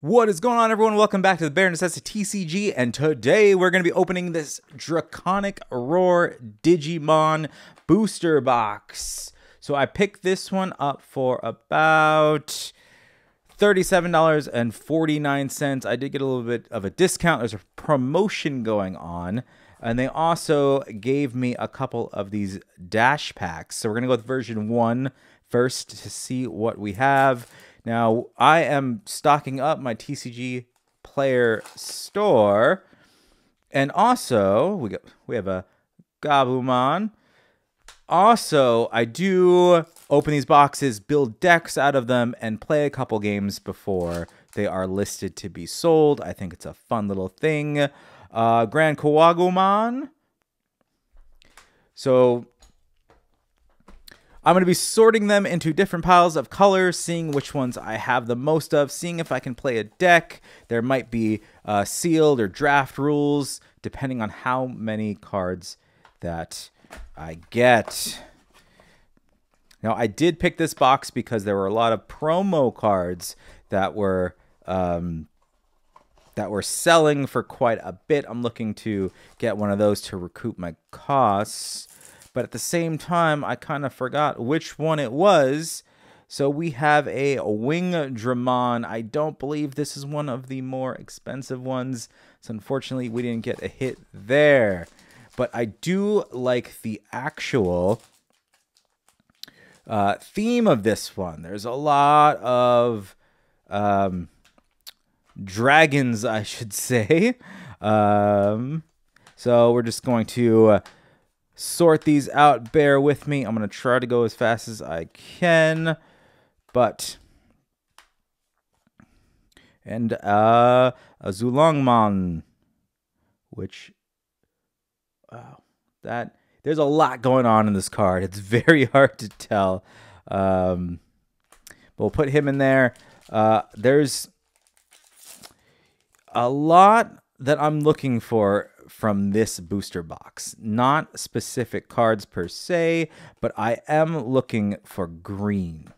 What is going on, everyone? Welcome back to the Bear NecessiTCG, and today we're going to be opening this Draconic Roar Digimon booster box. So I picked this one up for about $37.49. I did get a little bit of a discount. There's a promotion going on, and they also gave me a couple of these dash packs. So we're going to go with version 1 first to see what we have. Now, I am stocking up my TCG player store, and also we have a Gabumon. Also, I do open these boxes, build decks out of them, and play a couple games before they are listed to be sold. I think it's a fun little thing. Grand Kawagumon. So I'm going to be sorting them into different piles of colors, seeing which ones I have the most of, seeing if I can play a deck. There might be sealed or draft rules, depending on how many cards that I get. Now, I did pick this box because there were a lot of promo cards that were selling for quite a bit. I'm looking to get one of those to recoup my costs. But at the same time, I kind of forgot which one it was. So we have a Wingdramon. I don't believe this is one of the more expensive ones. So unfortunately, we didn't get a hit there. But I do like the actual theme of this one. There's a lot of dragons, I should say. So we're just going to sort these out. Bear with me. I'm going to try to go as fast as I can. But and a Zulongmon, which that there's a lot going on in this card. It's very hard to tell. We'll put him in there. There's a lot that I'm looking for from this booster box. Not specific cards per se, but I am looking for green.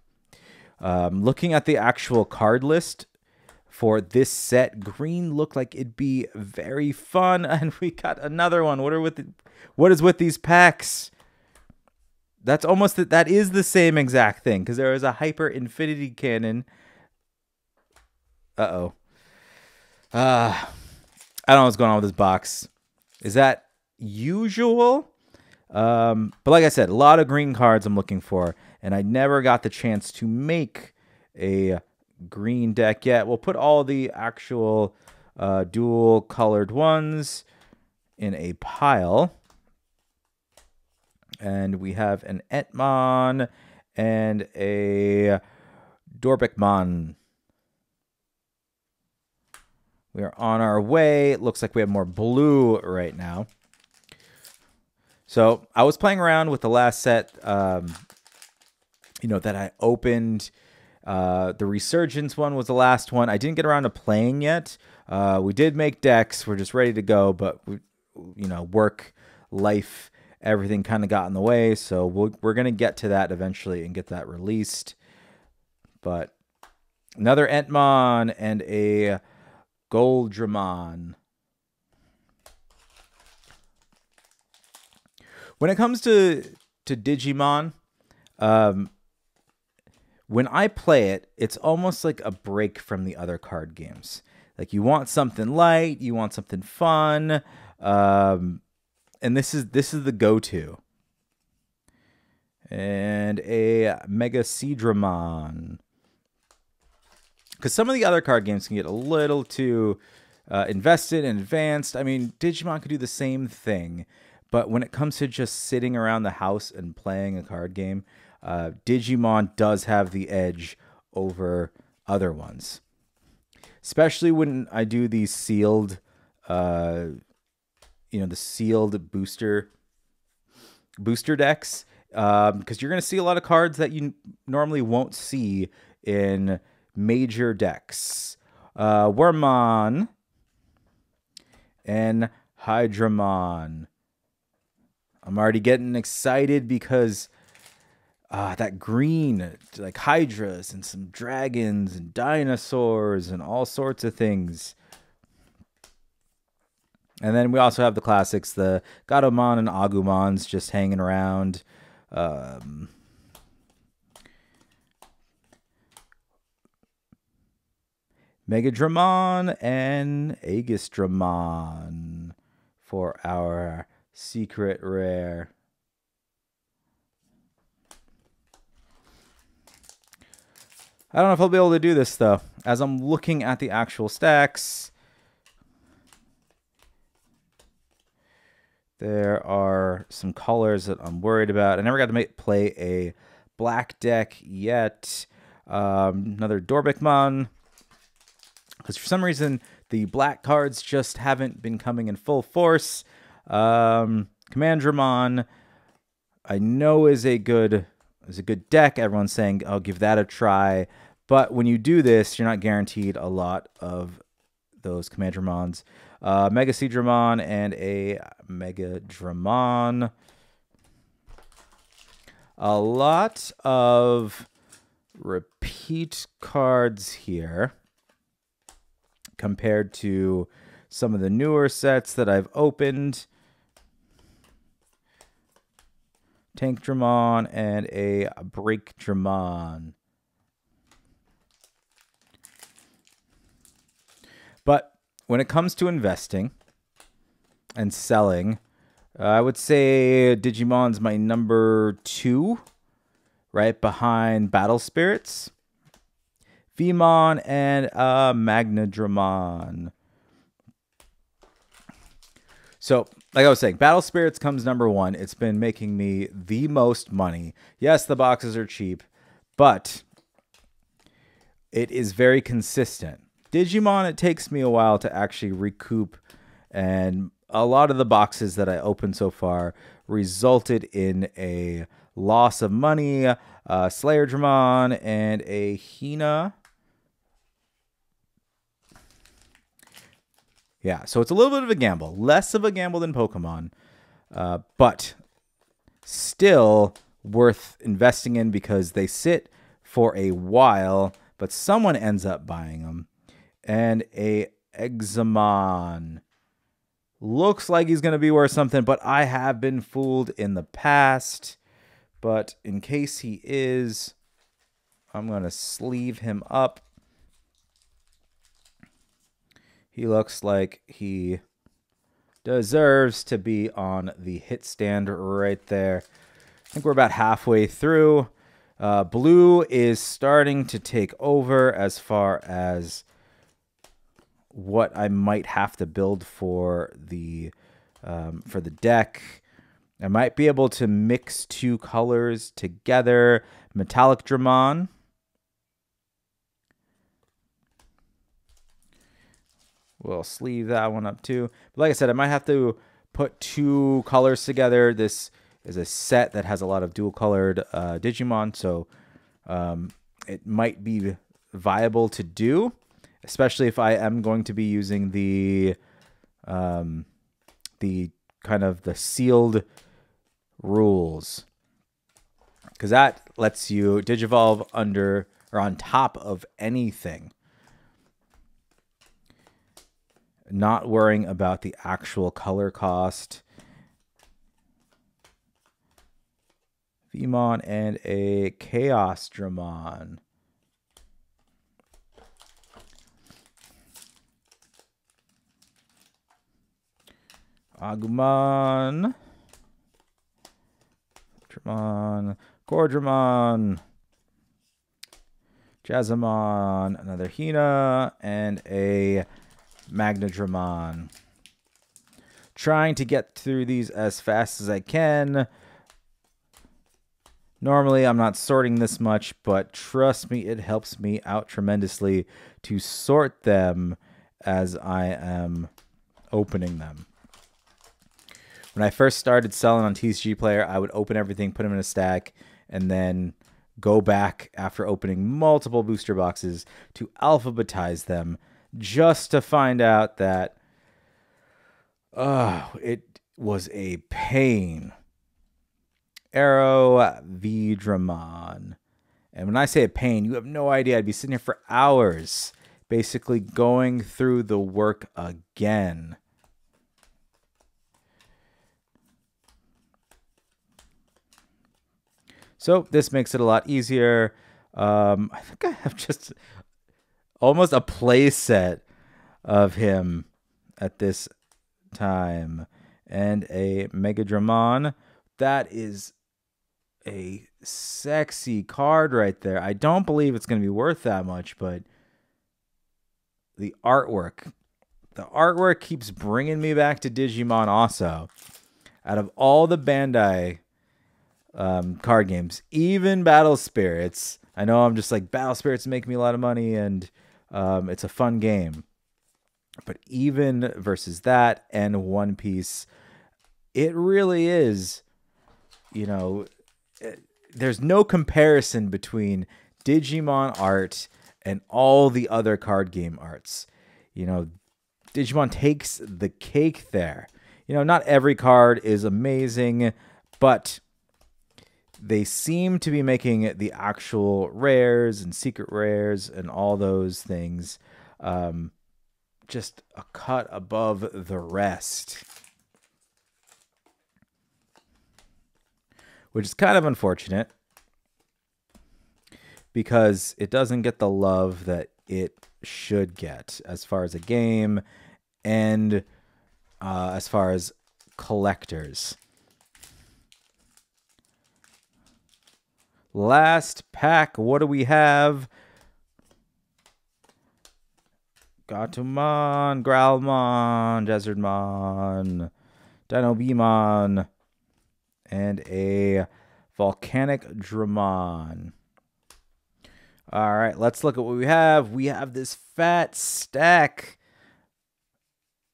Looking at the actual card list for this set, green looked like it'd be very fun, and we got another one. What is with these packs? That's almost that is the same exact thing, because there is a Hyper Infinity Cannon. I don't know what's going on with this box. Is that usual? But like I said, a lot of green cards I'm looking for, and I never got the chance to make a green deck yet. We'll put all the actual dual colored ones in a pile. And we have an Etmon and a Dorbekmon. We are on our way. It looks like we have more blue right now. So I was playing around with the last set, that I opened. The Resurgence one was the last one. I didn't get around to playing yet. We did make decks. We're just ready to go, but work, life, everything kind of got in the way. So we're going to get to that eventually and get that released. But another Entmon and a Goldramon. When it comes to Digimon, when I play it, it's almost like a break from the other card games. Like, you want something light, you want something fun, and this is the go-to. And a Megaseedramon. Because some of the other card games can get a little too invested and advanced. I mean, Digimon could do the same thing. But when it comes to just sitting around the house and playing a card game, Digimon does have the edge over other ones. Especially when I do these sealed, the sealed booster decks. Because you're going to see a lot of cards that you normally won't see in major decks. Wormmon and Hydramon. I'm already getting excited because that green, like hydras and some dragons and dinosaurs and all sorts of things. And then we also have the classics, the Gatomon and Agumons just hanging around. Megadramon and Aegistramon for our secret rare. I don't know if I'll be able to do this, though. As I'm looking at the actual stacks, there are some colors that I'm worried about. I never got to play a black deck yet. Another Dorbikmon. Because for some reason, the black cards just haven't been coming in full force. Commandramon, I know is a good deck. Everyone's saying, I'll give that a try. But when you do this, you're not guaranteed a lot of those Commandramons. Megaseedramon and a Megadramon. A lot of repeat cards here compared to some of the newer sets that I've opened. Tankdramon and a Breakdramon. But when it comes to investing and selling, I would say Digimon's my number 2, right behind Battle Spirits, Vmon, and Magnadramon. So, like I was saying, Battle Spirits comes number 1. It's been making me the most money. Yes, the boxes are cheap, but it is very consistent. Digimon, it takes me a while to actually recoup, and a lot of the boxes that I opened so far resulted in a loss of money. Slayerdramon and a Hina. Yeah, so it's a little bit of a gamble. Less of a gamble than Pokemon, but still worth investing in because they sit for a while, but someone ends up buying them. And a Examon. Looks like he's going to be worth something, but I have been fooled in the past. But in case he is, I'm going to sleeve him up. He looks like he deserves to be on the hit stand right there. I think we're about halfway through. Blue is starting to take over as far as what I might have to build for the deck. I might be able to mix 2 colors together. Metallic Dramon. We'll sleeve that one up too. But like I said, I might have to put 2 colors together. This is a set that has a lot of dual colored Digimon, so it might be viable to do, especially if I am going to be using the kind of the sealed rules, because that lets you Digivolve under or on top of anything, not worrying about the actual color cost. Vmon and a Chaos Dramon. Agumon. Dramon. Gordramon. Jazzamon. Another Hina. And a Magnadramon. Trying to get through these as fast as I can. Normally, I'm not sorting this much, but trust me, it helps me out tremendously to sort them as I am opening them. When I first started selling on TCG Player, I would open everything, put them in a stack, and then go back after opening multiple booster boxes to alphabetize them just to find out that it was a pain. Arrow Vidramon. And when I say a pain, you have no idea. I'd be sitting here for hours basically going through the work again. So this makes it a lot easier. I think I have just almost a play set of him at this time. And a Megadramon. That is a sexy card right there. I don't believe it's going to be worth that much, but the artwork keeps bringing me back to Digimon also. Out of all the Bandai card games, even Battle Spirits, I know I'm just like, Battle Spirits make me a lot of money and it's a fun game. But even versus that and One Piece, it really is, you know, there's no comparison between Digimon art and all the other card game arts. You know, Digimon takes the cake there. You know, not every card is amazing, but they seem to be making the actual rares and secret rares and all those things just a cut above the rest. Which is kind of unfortunate because it doesn't get the love that it should get as far as a game and as far as collectors. Last pack, what do we have? Gatomon, Growlmon, Desertmon, Dinobemon, and a Volcanic Dramon. All right, let's look at what we have. We have this fat stack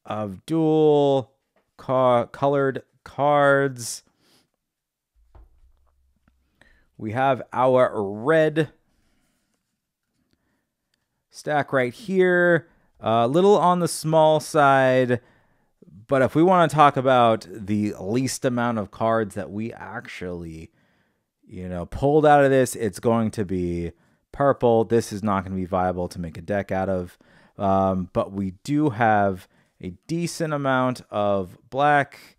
of dual colored cards. We have our red stack right here. A little on the small side, but if we want to talk about the least amount of cards that we actually, you know, pulled out of this, it's going to be purple. This is not going to be viable to make a deck out of. But we do have a decent amount of black.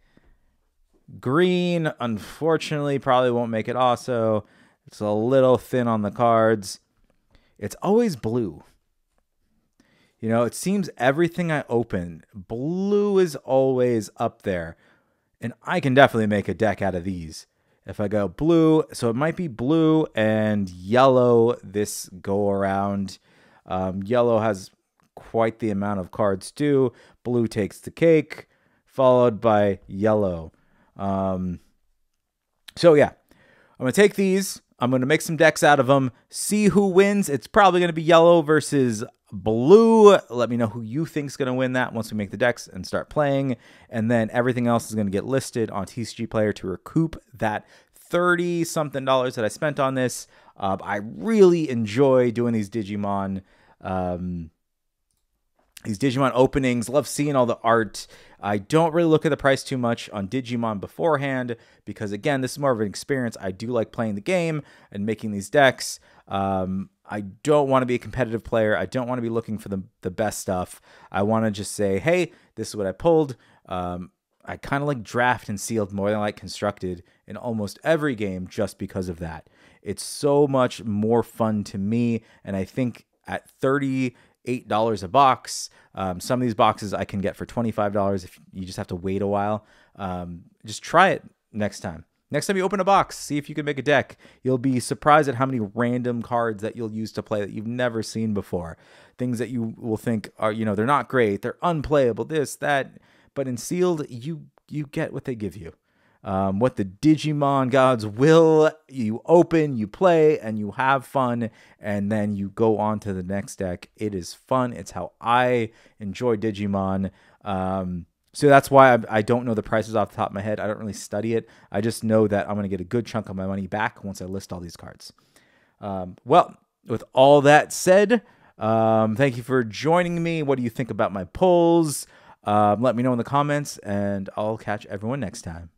Green, unfortunately, probably won't make it also. It's a little thin on the cards. It's always blue. You know, it seems everything I open, blue is always up there. And I can definitely make a deck out of these. If I go blue, so it might be blue and yellow this go around. Yellow has quite the amount of cards too. Blue takes the cake, followed by yellow. So yeah, I'm going to take these. I'm going to make some decks out of them. See who wins. It's probably going to be yellow versus blue. Let me know who you think is going to win that once we make the decks and start playing. And then everything else is going to get listed on TCG Player to recoup that $30-something that I spent on this. I really enjoy doing these Digimon openings. Love seeing all the art. I don't really look at the price too much on Digimon beforehand because, again, this is more of an experience. I do like playing the game and making these decks. I don't want to be a competitive player. I don't want to be looking for the best stuff. I want to just say, hey, this is what I pulled. I kind of like draft and sealed more than I like constructed in almost every game just because of that. It's so much more fun to me, and I think at $38 a box. Some of these boxes I can get for $25 if you just have to wait a while. Just try it next time. Next time you open a box, see if you can make a deck. You'll be surprised at how many random cards that you'll use to play that you've never seen before. Things that you will think are, you know, they're not great, they're unplayable, this, that. But in sealed, you get what they give you. What the Digimon gods will, you open, you play, and you have fun, and then you go on to the next deck. It is fun. It's how I enjoy Digimon. So that's why I don't know the prices off the top of my head. I don't really study it. I just know that I'm going to get a good chunk of my money back once I list all these cards. Well, with all that said, thank you for joining me. What do you think about my polls? Let me know in the comments, and I'll catch everyone next time.